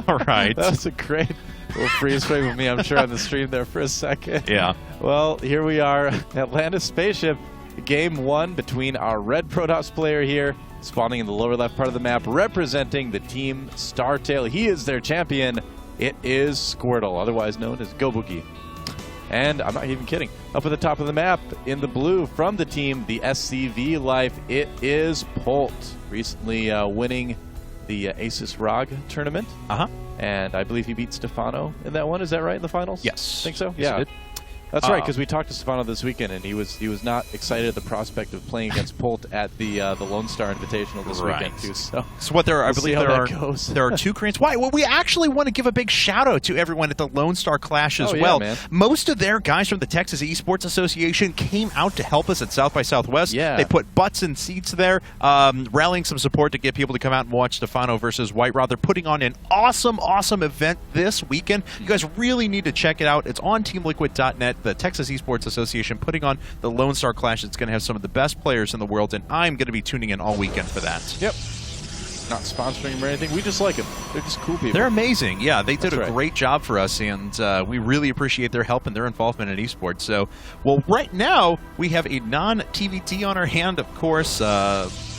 All right. That was a great little freeze frame of me, I'm sure, on the stream there for a second. Yeah. Well, here we are, Atlantis Spaceship. Game 1 between our red Protoss player here, spawning in the lower left part of the map, representing the team Startail. He is their champion. It is Squirtle, otherwise known as Go Boogie. And I'm not even kidding. Up at the top of the map, in the blue, from the team, the SCV Life, it is Polt, recently winning the Asus ROG tournament. And I believe he beat Stefano in that one. Is that right, in the finals? Yes. Think so? Yes, yeah. he did. That's right, because we talked to Stefano this weekend, and he was not excited at the prospect of playing against Polt at the Lone Star Invitational this weekend too. So what there are, I believe there are 2 Koreans. Why? Well, we actually want to give a big shout out to everyone at the Lone Star Clash as well. Man. Most of their guys from the Texas Esports Association came out to help us at South by Southwest. Yeah. They put butts in seats there, rallying some support to get people to come out and watch Stefano versus White Rod. They're putting on an awesome event this weekend. You guys really need to check it out. It's on TeamLiquid.net. The Texas Esports Association putting on the Lone Star Clash. It's going to have some of the best players in the world, and I'm going to be tuning in all weekend for that. Yep. Not sponsoring them or anything. We just like them. They're just cool people. They're amazing. Yeah, they did That's a great job for us, and we really appreciate their help and their involvement in esports. So, well, right now we have a non-TVT on our hand, of course.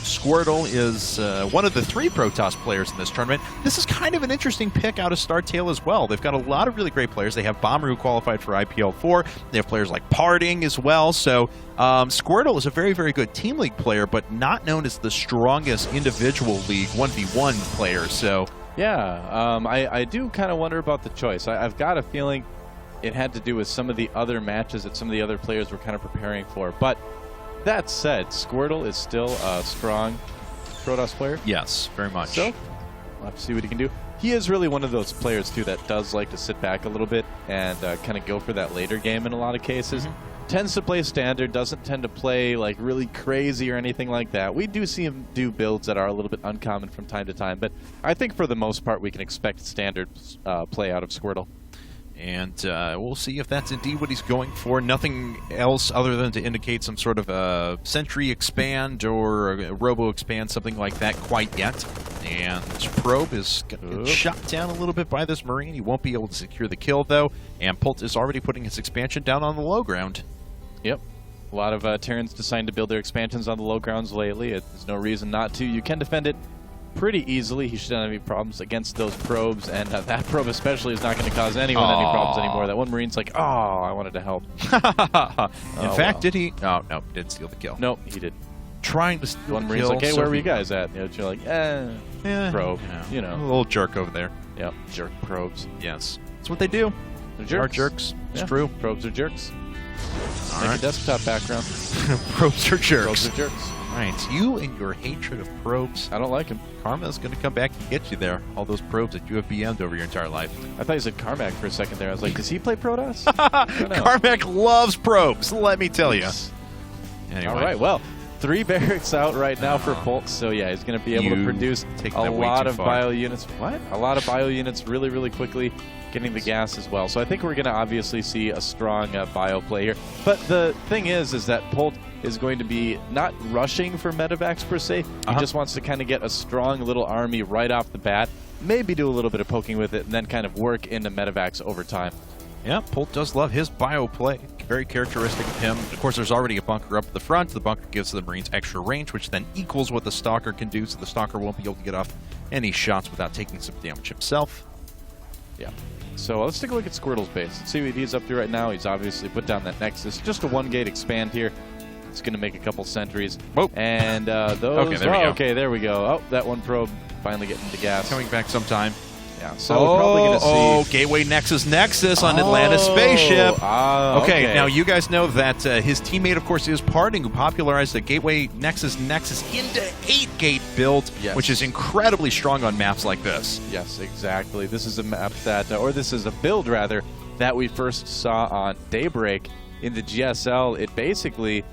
Squirtle is one of the 3 Protoss players in this tournament. This is kind of an interesting pick out of Startail as well. They've got a lot of really great players. They have Bomber, who qualified for IPL 4. They have players like Parting as well. So Squirtle is a very, very good Team League player, but not known as the strongest individual League 1v1 player. So yeah, I do kind of wonder about the choice. I've got a feeling it had to do with some of the other matches that some of the other players were kind of preparing for. But that said, Squirtle is still a strong Protoss player. yes, very much. So we'll have to see what he can do. He is really one of those players, too, that does like to sit back a little bit and kind of go for that later game in a lot of cases. Tends to play standard, doesn't tend to play like really crazy or anything like that. We do see him do builds that are a little bit uncommon from time to time, but I think for the most part we can expect standard play out of Squirtle. And we'll see if that's indeed what he's going for. Nothing else other than to indicate some sort of a Sentry expand or a Robo expand, something like that quite yet. And Probe is getting shot down a little bit by this Marine. He won't be able to secure the kill, though. And Polt is already putting his expansion down on the low ground. Yep. A lot of Terrans deciding to build their expansions on the low grounds lately. There's no reason not to. You can defend it pretty easily. He shouldn't have any problems against those probes, and that probe especially is not going to cause anyone any problems anymore. That one Marine's like, oh, I wanted to help. In fact, did he? Oh, no, he didn't steal the kill. No, he didn't. Trying to steal one the Marine's kill. like, hey, where were you guys at? You know, you're like, probe. Yeah. You know. A little jerk over there. Yep, jerk probes. Yes. That's what they do. They're jerks. They are jerks. It's true. Probes are jerks. All Make right. a desktop background. Probes are jerks. Probes are jerks. Right, you and your hatred of probes. I don't like him. Karma's going to come back and get you there. All those probes that you have BM'd over your entire life. I thought you said Carmack for a second there. I was like, does he play Protoss? Carmack loves probes, let me tell you. Anyway. All right, well, 3 barracks out right now for Polt, so yeah, he's going to be able to produce a lot of bio units. What? A lot of bio units really, really quickly, getting the gas as well. So I think we're going to obviously see a strong bio play here. But the thing is that Polt is going to be not rushing for medevacs per se. He just wants to kind of get a strong little army right off the bat, maybe do a little bit of poking with it, and then kind of work into medevacs over time. Yeah, Polt does love his bio play. Very characteristic of him. Of course, there's already a bunker up at the front. The bunker gives the Marines extra range, which then equals what the Stalker can do, so the Stalker won't be able to get off any shots without taking some damage himself. Yeah. So let's take a look at Squirtle's base. Let's see what he's up to right now. He's obviously put down that Nexus. Just a 1-gate expand here. It's going to make a couple sentries. Whoa. And those... Okay, there we go. Oh, that one probe finally getting the gas. Coming back sometime. Yeah, so we're probably going to see... Gateway Nexus on Atlantis Spaceship. Okay, now you guys know that his teammate, of course, is Parting, who popularized the Gateway Nexus into 8-gate build, which is incredibly strong on maps like this. Yes, exactly. This is a map that, or this is a build, rather, that we first saw on Daybreak in the GSL. It basically...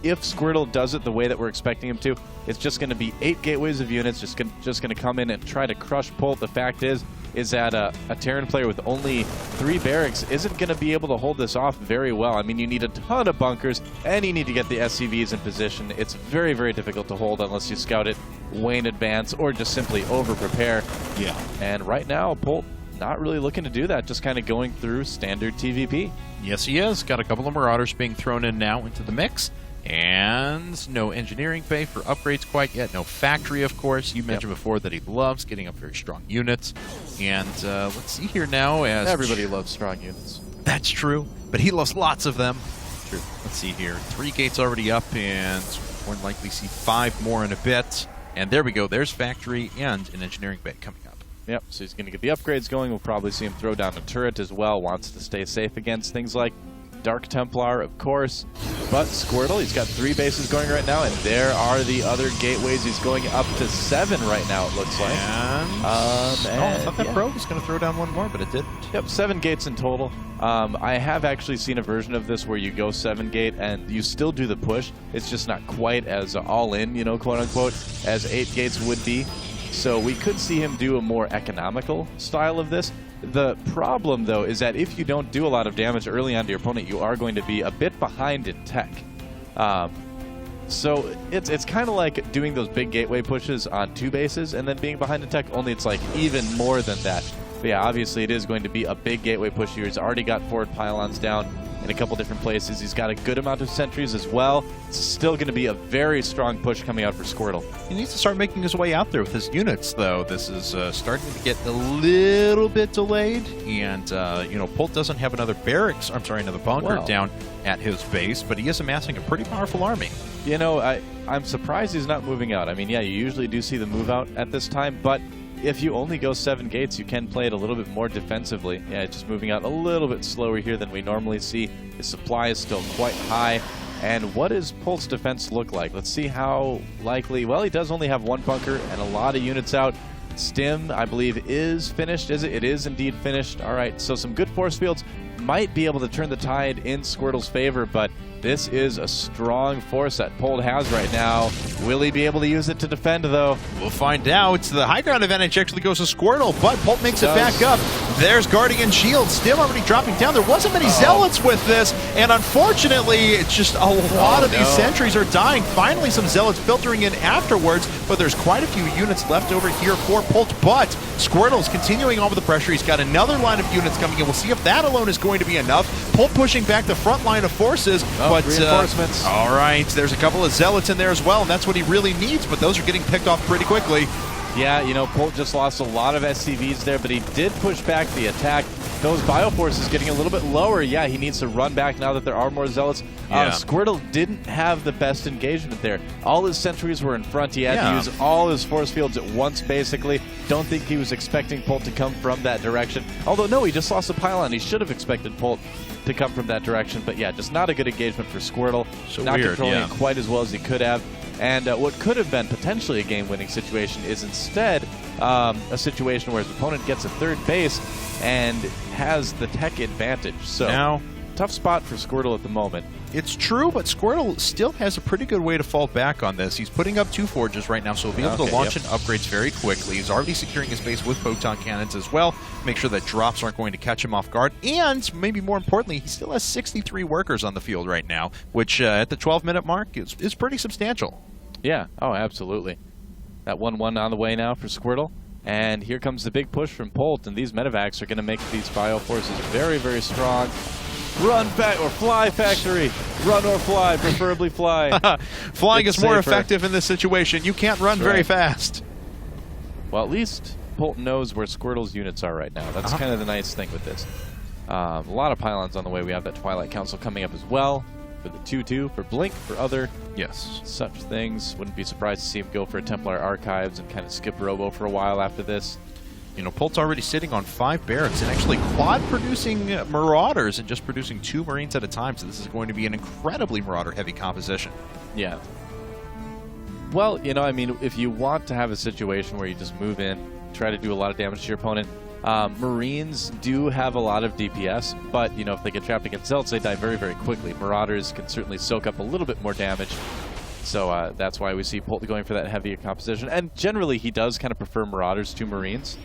if Squirtle does it the way that we're expecting him to, it's just going to be 8 gateways of units, just going to come in and try to crush Polt. The fact is that a Terran player with only 3 barracks isn't going to be able to hold this off very well. I mean, you need a ton of bunkers, and you need to get the SCVs in position. It's very, very difficult to hold unless you scout it Wayne advance or just simply over-prepare. Yeah. And right now, Polt not really looking to do that, just kind of going through standard TVP. Yes, he is. Got a couple of Marauders being thrown in now into the mix. And no engineering bay for upgrades quite yet. No factory, of course. You mentioned before that he loves getting up very strong units. And let's see here now as... Everybody loves strong units. That's true, but he loves lots of them. True. Let's see here. 3 gates already up, and more than likely see 5 more in a bit. And there we go. There's factory and an engineering bay coming up. Yep, so he's going to get the upgrades going. We'll probably see him throw down a turret as well. Wants to stay safe against things like Dark Templar, of course. But Squirtle, he's got 3 bases going right now, and there are the other gateways. He's going up to 7 right now, it looks like. And I thought that pro was going to throw down 1 more, but it didn't. Yep, 7 gates in total. I have actually seen a version of this where you go 7 gate and you still do the push. It's just not quite as all-in, you know, quote-unquote, as 8 gates would be. So we could see him do a more economical style of this. The problem, though, is that if you don't do a lot of damage early on to your opponent, you are going to be a bit behind in tech. So it's kind of like doing those big gateway pushes on 2 bases and then being behind in tech, only it's like even more than that. But yeah, obviously it is going to be a big gateway push here. He's already got forward pylons down in a couple different places. He's got a good amount of sentries as well. It's still going to be a very strong push coming out for Squirtle. He needs to start making his way out there with his units, though. This is starting to get a little bit delayed, and you know, Polt doesn't have another barracks. I'm sorry, another bunker down at his base, but he is amassing a pretty powerful army. You know, I'm surprised he's not moving out. I mean, yeah, you usually do see the move out at this time, but if you only go 7 gates, you can play it a little bit more defensively. Yeah, just moving out a little bit slower here than we normally see. His supply is still quite high. And what does Polt's defense look like? Let's see how likely... Well, he does only have 1 bunker and a lot of units out. Stim, I believe, is finished, is it? It is indeed finished. All right, so some good force fields might be able to turn the tide in Squirtle's favor, but this is a strong force that Polt has right now. Will he be able to use it to defend, though? We'll find out. The high ground advantage actually goes to Squirtle, but Polt makes it back up. There's Guardian Shield. Stim already dropping down. There wasn't many Zealots with this, and unfortunately, it's just a lot of these sentries are dying. Finally, some Zealots filtering in afterwards, but there's quite a few units left over here for Polt, but Squirtle's continuing on with the pressure. He's got another line of units coming in. We'll see if that alone is going to be enough. Polt pushing back the front line of forces, but reinforcements. All right, there's a couple of Zealots in there as well, and that's what he really needs, but those are getting picked off pretty quickly. Yeah, you know, Polt just lost a lot of SCVs there, but he did push back the attack. Those Bioforces getting a little bit lower. Yeah, he needs to run back now that there are more Zealots. Squirtle didn't have the best engagement there. All his sentries were in front. He had to use all his force fields at once, basically. Don't think he was expecting Polt to come from that direction. Although, no, he just lost a pylon. He should have expected Polt to come from that direction. But yeah, just not a good engagement for Squirtle. So not weird, controlling it quite as well as he could have. And what could have been potentially a game-winning situation is instead a situation where his opponent gets a 3rd base and has the tech advantage. So now, tough spot for Squirtle at the moment. It's true, but Squirtle still has a pretty good way to fall back on this. He's putting up 2 forges right now, so he'll be able to launch in upgrades very quickly. He's already securing his base with photon cannons as well. Make sure that drops aren't going to catch him off guard. And maybe more importantly, he still has 63 workers on the field right now, which at the 12-minute mark is pretty substantial. Yeah, oh, absolutely. That 1-1 on the way now for Squirtle. And here comes the big push from Polt, and these medevacs are going to make these Bioforces very, very strong. Run or fly, factory. Run or fly, preferably fly. Flying is more effective in this situation. You can't run very fast. Well, at least Polt knows where Squirtle's units are right now. That's kind of the nice thing with this. A lot of pylons on the way. We have that Twilight Council coming up as well. For the 2-2, for Blink, for other such things. Wouldn't be surprised to see him go for a Templar Archives and kind of skip Robo for a while after this. You know, Polt's already sitting on 5 barracks and actually quad-producing Marauders and just producing 2 Marines at a time, so this is going to be an incredibly Marauder-heavy composition. Yeah. Well, you know, I mean, if you want to have a situation where you just move in, try to do a lot of damage to your opponent, Marines do have a lot of DPS, but, you know, if they get trapped against Zealots, they die very, very quickly. Marauders can certainly soak up a little bit more damage, so that's why we see Polt going for that heavier composition. And generally, he does kind of prefer Marauders to Marines,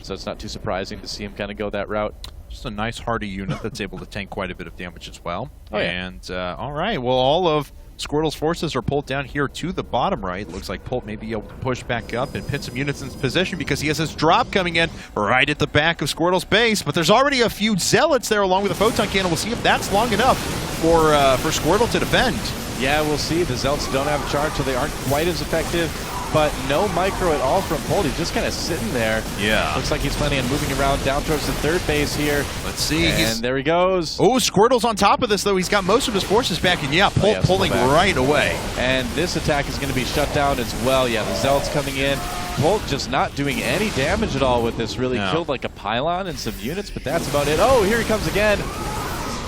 so it's not too surprising to see him kind of go that route. Just a nice hardy unit that's able to tank quite a bit of damage as well. Oh, yeah. And, all right, well, all of Squirtle's forces are pulled down here to the bottom right. Looks like Polt may be able to push back up and pin some units in position because he has his drop coming in right at the back of Squirtle's base. But there's already a few zealots there along with a photon cannon. We'll see if that's long enough for Squirtle to defend. Yeah, we'll see. The zealots don't have charge, so they aren't quite as effective. But no micro at all from Polt. He's just kind of sitting there. Yeah. Looks like he's planning on moving around down towards the third base here. Let's see. And there he goes. Oh, Squirtle's on top of this, though. He's got most of his forces back, and yeah, Polt pulling right away. And this attack is going to be shut down as well. Yeah, the zealots coming in. Polt just not doing any damage at all with this. Really killed like a pylon and some units, but that's about it. Oh, here he comes again.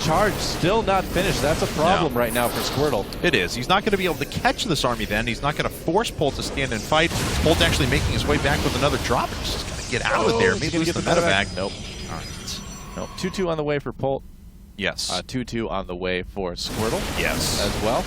Charge still not finished. That's a problem right now for Squirtle. It is. He's not going to be able to catch this army then. He's not going to force Polt to stand and fight. Polt actually making his way back with another drop. He's just got to get out of there. Maybe lose the medevac. Nope. All right. Nope. 2-2 on the way for Polt. Yes. 2-2 on the way for Squirtle. Yes. As well.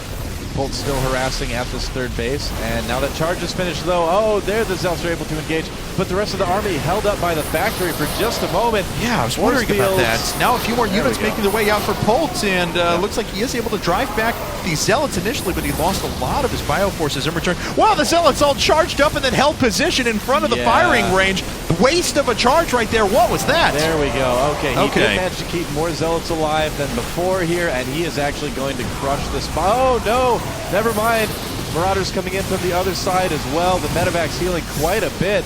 Polt still harassing at this third base, and now that charge is finished, though, oh, there the zealots are able to engage, but the rest of the army held up by the factory for just a moment. Yeah, I was wondering about that. Now a few more units making their way out for Polt, and looks like he is able to drive back the zealots initially, but he lost a lot of his bioforces in return. Wow, the zealots all charged up and then held position in front of the firing range. Waste of a charge right there. What was that? There we go. Okay, he did manage to keep more zealots alive than before here, and he is actually going to crush this. Oh, no. Never mind. Marauders coming in from the other side as well. The medevac's healing quite a bit.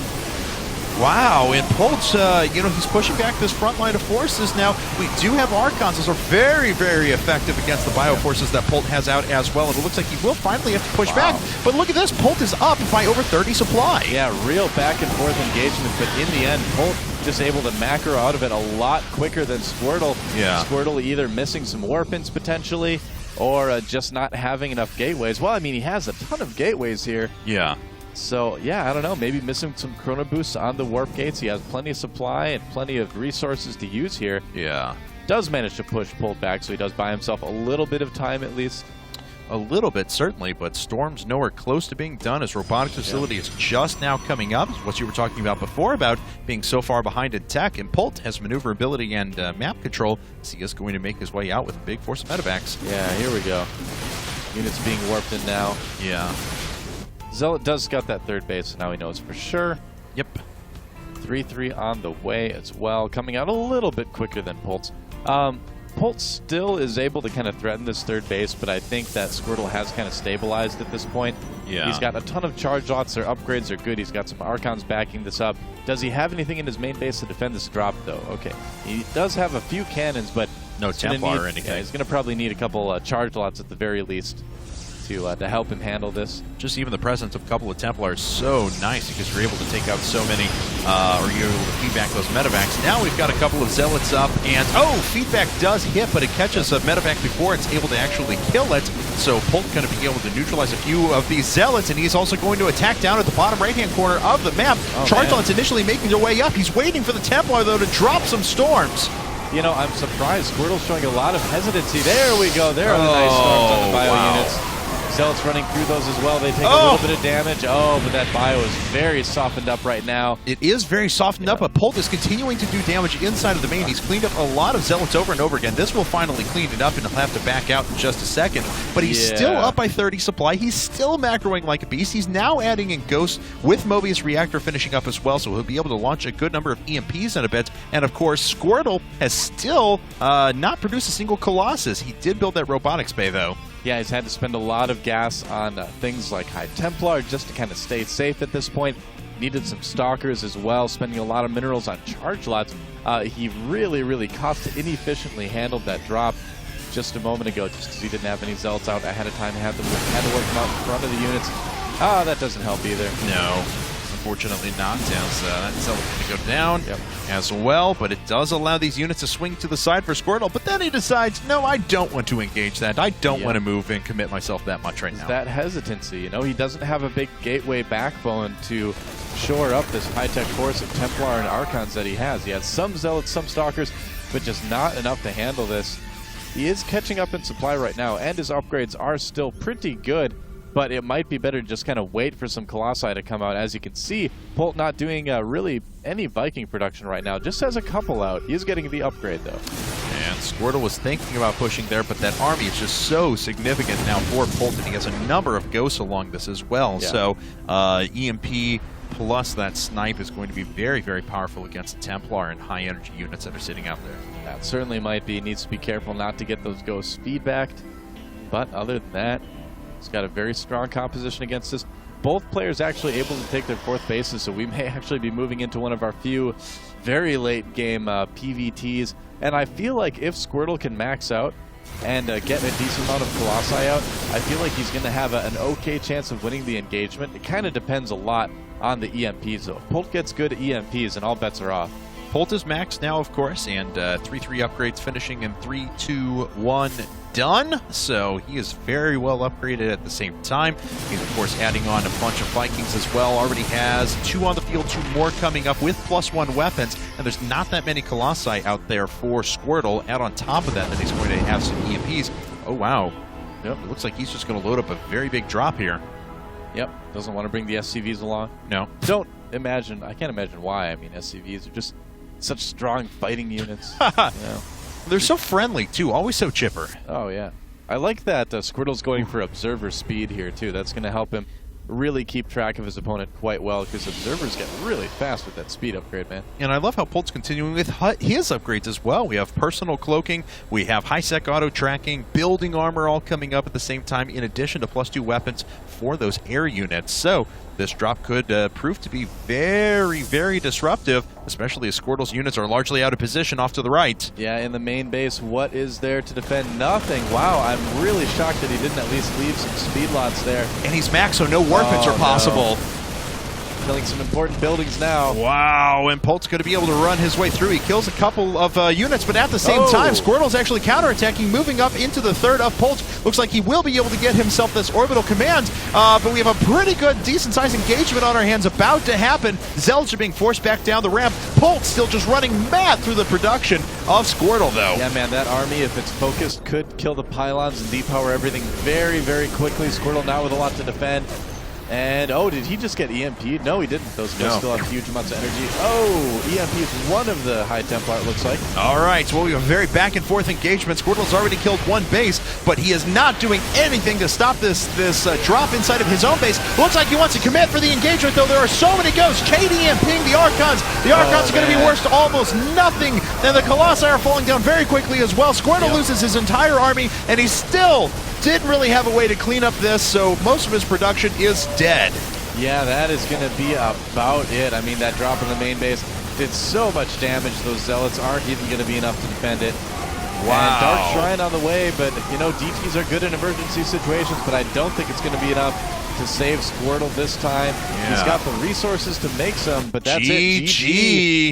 Wow, and Polt's, he's pushing back this front line of forces now. We do have Archons. Those are very, very effective against the bioforces that Polt has out as well. And it looks like he will finally have to push back. But look at this. Polt is up by over 30 supply. Yeah, real back and forth engagement. But in the end, Polt just able to macro out of it a lot quicker than Squirtle. Yeah. Squirtle either missing some warpins potentially or just not having enough gateways. Well, I mean, he has a ton of gateways here. Yeah. So, yeah, I don't know. Maybe missing some chrono boosts on the warp gates. He has plenty of supply and plenty of resources to use here. Yeah. Does manage to push Polt back, so he does buy himself a little bit of time at least. A little bit, certainly, but Storm's nowhere close to being done. His robotics facility is just now coming up. What you were talking about before about being so far behind in tech, and Polt has maneuverability and map control, so he is going to make his way out with a big force of medevacs. Yeah, here we go. Units being warped in now. Yeah. Zealot does scout that third base, so now he knows for sure. Yep. 3-3 on the way as well, coming out a little bit quicker than Polt's. Polt still is able to kind of threaten this third base, but I think that Squirtle has kind of stabilized at this point. Yeah. He's got a ton of charge lots. Their upgrades are good. He's got some Archons backing this up. Does he have anything in his main base to defend this drop, though? Okay. He does have a few cannons, but no Templar or anything. Yeah, he's going to probably need a couple charge lots at the very least to help him handle this. Just even the presence of a couple of Templars is so nice because you're able to take out so many, or you're able to feedback those medevacs. Now we've got a couple of zealots up, and feedback does hit, but it catches a medevac before it's able to actually kill it. So Polt going to be able to neutralize a few of these zealots, and he's also going to attack down at the bottom right-hand corner of the map. Chargelot's initially making their way up. He's waiting for the Templar, though, to drop some storms. You know, I'm surprised. Squirtle's showing a lot of hesitancy. There we go. There are the nice storms on the bio units. Zealots running through those as well. They take a little bit of damage. Oh, but that bio is very softened up right now. It is very softened up, but Polt is continuing to do damage inside of the main. He's cleaned up a lot of zealots over and over again. This will finally clean it up, and he'll have to back out in just a second. But he's still up by 30 supply. He's still macroing like a beast. He's now adding in Ghost with Mobius Reactor finishing up as well, so he'll be able to launch a good number of EMPs in a bit. And, of course, Squirtle has still not produced a single Colossus. He did build that robotics bay, though. Yeah, he's had to spend a lot of gas on things like High Templar just to kind of stay safe at this point. Needed some Stalkers as well, spending a lot of minerals on charge lots. He really, really cost inefficiently handled that drop just a moment ago just because he didn't have any Zealots out ahead of time. Had to work them out in front of the units. That doesn't help either. No. Unfortunately not, as that Zealot going to go down as well, but it does allow these units to swing to the side for Squirtle, but then he decides, no, I don't want to engage that. I don't want to move and commit myself that much right now. That hesitancy, you know, he doesn't have a big gateway backbone to shore up this high-tech force of Templar and Archons that he has. He has some Zealots, some Stalkers, but just not enough to handle this. He is catching up in supply right now, and his upgrades are still pretty good. But it might be better to just kind of wait for some Colossi to come out. As you can see, Polt not doing really any Viking production right now. Just has a couple out. He is getting the upgrade, though. And Squirtle was thinking about pushing there, but that army is just so significant now for Polt, and he has a number of ghosts along this as well. Yeah. So EMP plus that snipe is going to be very, very powerful against Templar and high energy units that are sitting out there. That certainly might be. Needs to be careful not to get those ghosts feedbacked. But other than that, he's got a very strong composition against this. Both players actually able to take their 4th bases, so we may actually be moving into one of our few very late game PVTs. And I feel like if Squirtle can max out and get a decent amount of Colossi out, I feel like he's going to have an okay chance of winning the engagement. It kind of depends a lot on the EMPs, though. If Polt gets good EMPs, and all bets are off. Polt is maxed now, of course, and 3-3 upgrades finishing in 3-2-1 done. So he is very well upgraded at the same time. He's, of course, adding on a bunch of Vikings as well. Already has 2 on the field, 2 more coming up with +1 weapons. And there's not that many Colossi out there for Squirtle. Add on top of that, he's going to have some EMPs. Oh, wow. Yep. It looks like he's just going to load up a very big drop here. Yep. Doesn't want to bring the SCVs along. No. Don't imagine. I can't imagine why. I mean, SCVs are just such strong fighting units. They're so friendly, too. Always so chipper. Oh, yeah. I like that Squirtle's going for Observer speed here, too. That's going to help him really keep track of his opponent quite well, because Observers get really fast with that speed upgrade, man. And I love how Polt's continuing with his upgrades as well. We have personal cloaking, we have high-sec auto tracking, building armor all coming up at the same time, in addition to +2 weapons for those air units. So this drop could prove to be very, very disruptive, especially as Squirtle's units are largely out of position off to the right. Yeah, in the main base, what is there to defend? Nothing. Wow, I'm really shocked that he didn't at least leave some speed lots there. And he's maxed, so no warpins are possible. No. Killing some important buildings now. Wow, and Polt's going to be able to run his way through. He kills a couple of units, but at the same time, Squirtle's actually counterattacking, moving up into the 3rd of Polt. Looks like he will be able to get himself this orbital command, but we have a pretty good, decent-sized engagement on our hands about to happen. Zelge are being forced back down the ramp. Polt still just running mad through the production of Squirtle, though. Yeah, man, that army, if it's focused, could kill the pylons and depower everything very, very quickly. Squirtle now with a lot to defend. And, oh, did he just get EMP'd? No, he didn't. Those guys still have huge amounts of energy. Oh, EMP is one of the High Templar, it looks like. All right, well, we have a very back-and-forth engagement. Squirtle's already killed 1 base, but he is not doing anything to stop this drop inside of his own base. Looks like he wants to commit for the engagement, though. There are so many ghosts. Chain EMPing the Archons. The Archons are going to be worse to almost nothing. And the Colossi are falling down very quickly as well. Squirtle loses his entire army, and he still didn't really have a way to clean up this, so most of his production is dead. Yeah, that is going to be about it. I mean, that drop in the main base did so much damage. Those Zealots aren't even going to be enough to defend it. Wow. And Dark Shrine on the way, but, you know, DTs are good in emergency situations, but I don't think it's going to be enough to save Squirtle this time. Yeah. He's got the resources to make some, but that's it. GG.